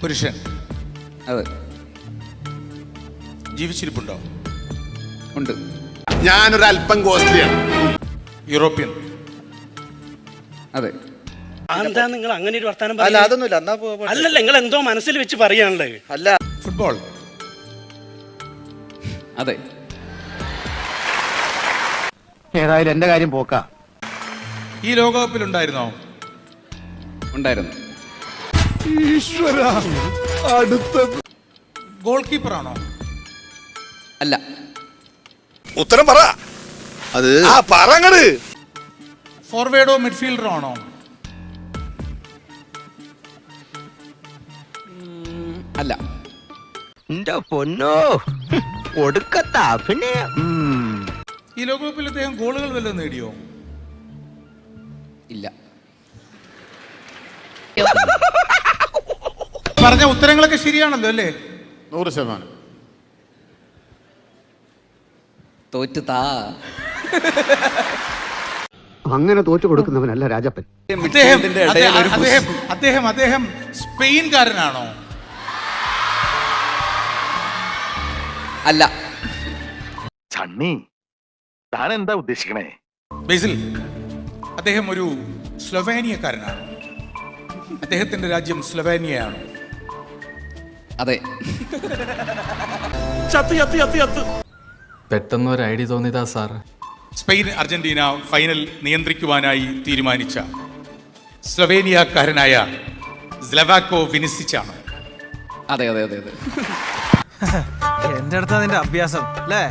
പുരുഷൻ. അതെ. ജീവിച്ചിരിപ്പുണ്ടോ? ഉണ്ട്. ഞാനൊരു അല്പം കോസ്റ്റ്ലിയാണ്. യൂറോപ്യൻ. അതെ. എന്താ നിങ്ങൾ അങ്ങനെ ഒരു വർത്താനം അല്ല അതൊന്നുമില്ല. അല്ലല്ല, നിങ്ങൾ എന്തോ മനസ്സിൽ വെച്ച് പറയാണല്ലേ. അല്ല. ഫുട്ബോൾ. അതെ. ഏതായാലും എന്റെ കാര്യം പോക്കാ. ഈ ലോകകപ്പിൽ ഉണ്ടായിരുന്നോ? ഉണ്ടായിരുന്നു. ഗോൾ കീപ്പർ ആണോ? അല്ല. ഉത്തരം പറ. അത് പറങ്ങട്. ഫോർവേഡോ മിഡ്ഫീൽഡറോ ആണോ? അല്ല. എന്റെ പൊന്നോ, ഒടുക്കത്ത അഭിനയം. ഈ ലോകകപ്പിൽ അദ്ദേഹം ഗോളുകൾ വല്ലതും നേടിയോ? ഇല്ല. പറഞ്ഞ ഉത്തരങ്ങളൊക്കെ ശരിയാണല്ലോ അല്ലേ? 100%. തോറ്റു താ. അങ്ങനെ തോറ്റു കൊടുക്കുന്നവനല്ല രാജപ്പൻ. അദ്ദേഹം സ്പെയിൻകാരനാണോ? അല്ല. ചണ്ണി, താൻ എന്താ ഉദ്ദേശിക്കണേ? ബേസിൽ, അദ്ദേഹം ഒരു സ്ലൊവേനിയക്കാരനാണ്. അദ്ദേഹത്തിന്റെ രാജ്യം സ്ലൊവേനിയയാണ്. അതെ. പെട്ടെന്ന് ഒരു ഐഡിയ തോന്നിയതാ സാർ. സ്പെയിൻ അർജന്റീന ഫൈനൽ നിയന്ത്രിക്കുവാനായി തീരുമാനിച്ച സ്ലൊവേനിയക്കാരനായ സ്ലവാക്കോ വിനിസിച്ചാണ്. അതെ അതെ അതെ അതെ. എന്റെ അടുത്താ നിന്റെ അഭ്യാസം അല്ലേ?